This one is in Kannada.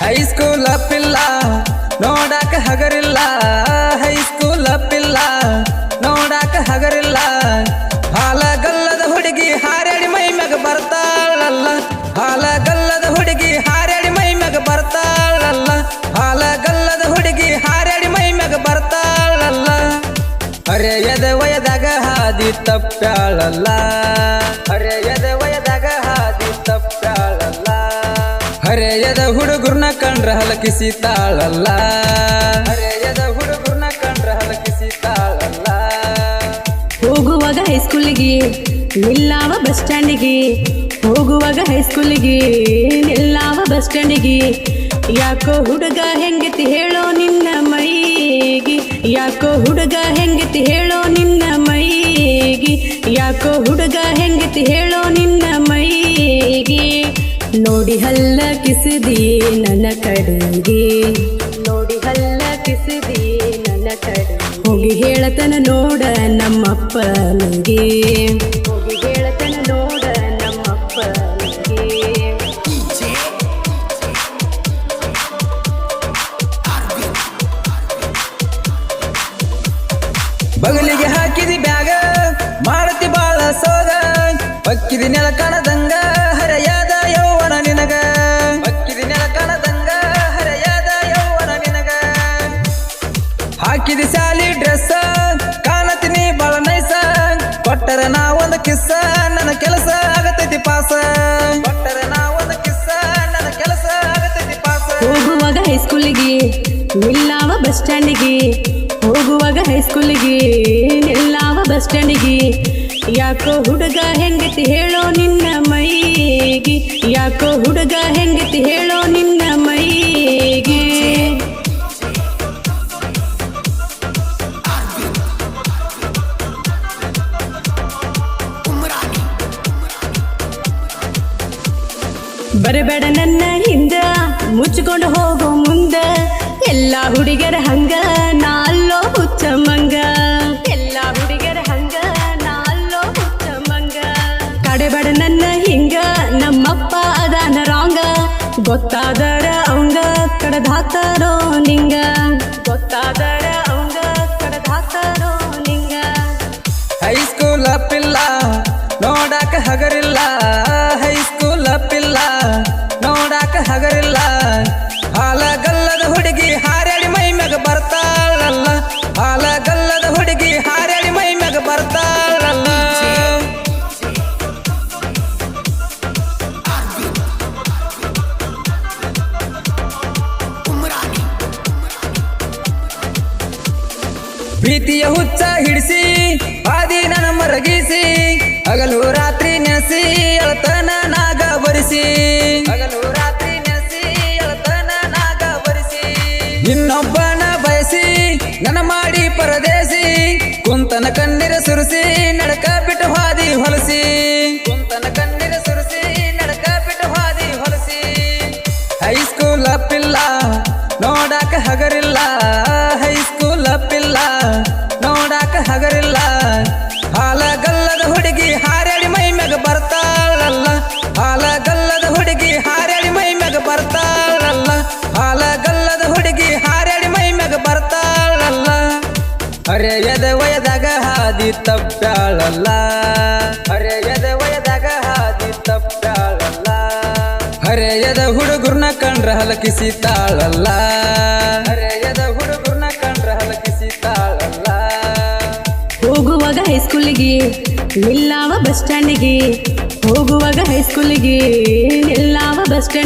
ಹೈಸ್ಕೂಲ್ ಪಿಲ್ಲ ನೋಡಾಕ ಹಗರಿಲ್ಲ, ಹೈಸ್ಕೂಲ್ ಪಿಲ್ಲ ನೋಡಾಕ ಹಗರಿಲ್ಲ. ಹಾಲಗಲ್ಲದ ಹುಡುಗಿ ಹಾರ್ಯಾಡಿ ಮೈ ಮ್ಯಾಗ ಬರ್ತಾಳಲ್ಲ, ಹಾಲಗಲ್ಲದ ಹುಡುಗಿ ಹಾರ್ಯಾಡಿ ಮೈ ಮ್ಯಾಗ ಬರ್ತಾಳಲ್ಲ, ಹಾಲಗಲ್ಲದ ಹುಡುಗಿ ಹಾರ್ಯಾಡಿ ಮೈ ಮ್ಯಾಗ ಬರ್ತಾಳಲ್ಲ. ಹರೆಯದ ವಯದಾಗ ಹಾದಿ ತಪ್ಪ್ಯಾಳಲ್ಲ, ಹರೆಯದ ವಯದಾಗ ಹಾದಿ ತಪ್ಪ್ಯಾಳಲ್ಲ. ಹರೆಯದ ಹುಡುಗರ್ನ ಕಂಡ್ರ ಹಲಕಿಸಿತಾಳಲ್ಲ, ಹರೆಯದ ಹುಡುಗರ್ನ ಕಂಡ್ರ ಹಲಕಿಸಿತಾಳಲ್ಲ. ಹೋಗುವಾಗ ಹೈಸ್ಕೂಲಿಗೆ ನಿಲ್ಲಾವ ಬಸ್ ಸ್ಟ್ಯಾಂಡಿಗೆ, ಹೋಗುವಾಗ ಹೈಸ್ಕೂಲಿಗೆ ನಿಲ್ಲಾವ ಬಸ್ ಸ್ಟ್ಯಾಂಡಿಗೆ. ಯಾಕೋ ಹುಡುಗ ಹೆಂಗತಿ ಹೇಳೋ ನಿನ್ನ ಮೈಗೆ, ಯಾಕೋ ಹುಡುಗ ಹೆಂಗತಿ ಹೇಳೋ ನಿನ್ನ ಮೈಗೆ, ಯಾಕೋ ಹುಡುಗ ಹೆಂಗತಿ ಹೇಳೋ ನಿನ್ನ ಮೈಗೆ. ನೋಡಿ ಹಲ್ಲ ಕಿಸಿದಿ ನನ್ನ ಕಡೆಗೆ, ನೋಡಿ ಹಲ್ಲ ಕಿಸಿದಿ ನನ್ನ ಕಡೆ. ಹೋಗಿ ಹೇಳತನ ನೋಡ ನಮ್ಮಪ್ಪನಿಗೆ, ಹೋಗಿ ಹೇಳತನ ನೋಡ ನಮ್ಮಪ್ಪನಿಗೆ. ಬಗಲಿಗೆ ಹಾಕಿದಿ ಬ್ಯಾಗ ಮಾಡತಿ ಬಾಳ ಸೋಗ, ಬಕ್ಕಿದಿ ನೆಲ ಕಾಣದಂಗ ಹರೆಯದ ಯೌವನ ನಿನಗ, ಬಕ್ಕಿದಿ ನೆಲ ಕಾಣದಂಗ ಹರೆಯದ ಯೌವನ ನಿನಗ. ಹಾಕಿದಿ ಶಾಲಿ ಡ್ರೆಸ್ ಕಾಣತೀನಿ ಬಾಳ ನೈಸ, ಕೊಟ್ಟರ ನಾ ಒಂದು ಕಿಸ್ಸ ನನ್ನ ಕೆಲಸ ಆಗತೈತಿ ಪಾಸ, ಕೊಟ್ಟರ ನಾ ಒಂದು ಕಿಸ್ಸ ನನ್ನ ಕೆಲಸ ಆಗತೈತಿ ಪಾಸ. ಹೋಗುವಾಗ ಹೈಸ್ಕೂಲಿಗೆ ನಿಲ್ಲಾವ ಬಸ್ ಸ್ಟ್ಯಾಂಡಿಗೆ, ಹೋಗುವಾಗ ಹೈಸ್ಕೂಲಿಗೆ ನಿಲ್ಲಾವ ಬಸ್ ಸ್ಟ್ಯಾಂಡಿಗೆ. ಯಾಕೋ ಹುಡುಗ ಹೆಂಗತಿ ಹೇಳೋ ನಿನ್ನ ಮೈಗೆ, ಯಾಕೋ ಹುಡುಗ ಹೆಂಗತಿ ಹೇಳೋ ನಿನ್ನ ಮೈಗೆ. ಬರಬೇಡ ನನ್ನ ಹಿಂದ ಮುಚ್ಚಿಕೊಂಡು ಹೋಗೋ ಮುಂದ, ಎಲ್ಲ ಹುಡುಗರ ಹಂಗ ನಾಲ್ಲೋ ಹುಚ್ಚ ಮಂಗ, ಎಲ್ಲ ಹುಡುಗರ ಹಂಗ ನಾಲ್ಲೋ ಹುಚ್ಚ ಮಂಗ. ಕಡೆಬೇಡ ನನ್ನ ಹಿಂಗ ನಮ್ಮಪ್ಪ ಅದಾನ ರಾಂಗ, ಗೊತ್ತಾದರ ಅವಂಗ ಕಡದಾತಾರೋ ನಿಂಗ, ಗೊತ್ತಾದರ ಅವಂಗ ಕಡದಾತಾರೋ ನಿಂಗ. ಹೈಸ್ಕೂಲ್ ಪಿಲ್ಲ ನೋಡಾಕ ಹಗರಿಲ್ಲ, ಹೈಸ್ಕೂಲ್ ಪಿಲ್ಲ ನೋಡಾಕ ಹಗರಿಲ್ಲ. ಹಾಲಗಲ್ಲದ ಹುಡುಗಿ ಹಾರ್ಯಾಡಿ ಮೈ ಮ್ಯಾಗ ಬರ್ತಾಳಲ್ಲ, ಹಾಲಗಲ್ಲದ ಹುಡುಗಿ ಹಾರ್ಯಾಡಿ ಮೈ ಮ್ಯಾಗ ಬರ್ತಾಳಲ್ಲ. ಪ್ರೀತಿಯ ಹುಚ್ಚ ಹಿಡಿಸಿ ಹಾದಿ ನನ್ನ ಮರಗಿಸಿ, ಹಗಲು ರಾತ್ರಿ ನೆನೆಸಿ ಅಳತನ ನಾಗ ಬರಿಸಿ, ಹಗಲು ರಾತ್ರಿ ನೆನೆಸಿ ಅಳತನ ನಾಗ ಬರಿಸಿ. ಇನ್ನೊಬ್ಬನ ಬಯಸಿ ನನ್ನ ಮಾಡಿ ಪರದೇಸಿ, ಕುಂತನ ಕಣ್ಣೀರ ಸುರಿಸಿ ನಡಕ ಬಿಟ್ಟು ಹಾದಿ ಹೊಲಸಿ, ಕುಂತನ ಕಣ್ಣೀರ ಸುರಿಸಿ ನಡಕ ಬಿಟ್ಟು ಹಾದಿ ಹೊಲಸಿ. ಹೈಸ್ಕೂಲ್ ಪಿಲ್ಲ ನೋಡಾಕ ಹಗರಿಲ್ಲ, ಹೈಸ್ಕೂಲ್ ಪಿಲ್ಲ ನೋಡಾಕ ಹಗರಿಲ್ಲ. ಹಾಲಗಲ್ಲದ ಹುಡುಗಿ ಹಾರ್ಯಾಡಿ ಮೈ ಮ್ಯಾಗ ಬರ್ತಾಳಲ್ಲ, ಹಾಲಗಲ್ಲದ ಹುಡುಗಿ ಹಾರ್ಯಾಡಿ ಮೈ ಮ್ಯಾಗ ಬರ್ತಾಳಲ್ಲ, ಹಾಲಗಲ್ಲದ ಹುಡುಗಿ ಹಾರ್ಯಾಡಿ ಮೈ ಮ್ಯಾಗ ಬರ್ತಾಳಲ್ಲ. ಹರೆಯದ ವಯದಾಗ ಹಾದಿ ತಪ್ಪ್ಯಾಳಲ್ಲ, ಹರೆಯದ ವಯದಾಗ ಹಾದಿ ತಪ್ಪ್ಯಾಳಲ್ಲ. ಹರೆಯದ ಹುಡುಗರ್ನ ಕಂಡ್ರ ಹಲಕಿಸಿತಾಳಲ್ಲ, ಹರೆಯದ ಹುಡುಗರ್ನ ಕಂಡ್ರ ಹಲಕಿಸಿತಾಳಲ್ಲ. ಹೋಗುವಾಗ ಹೈಸ್ಕೂಲಿಗೆ ನಿಲ್ಲಾವ ಬಸ್ ಸ್ಟ್ಯಾಂಡಿಗೆ, ಹೋಗುವಾಗ ಹೈಸ್ಕೂಲಿಗೆ ನಿಲ್ಲಾವ ಬಸ್ ಸ್ಟ್ಯಾಂಡ್.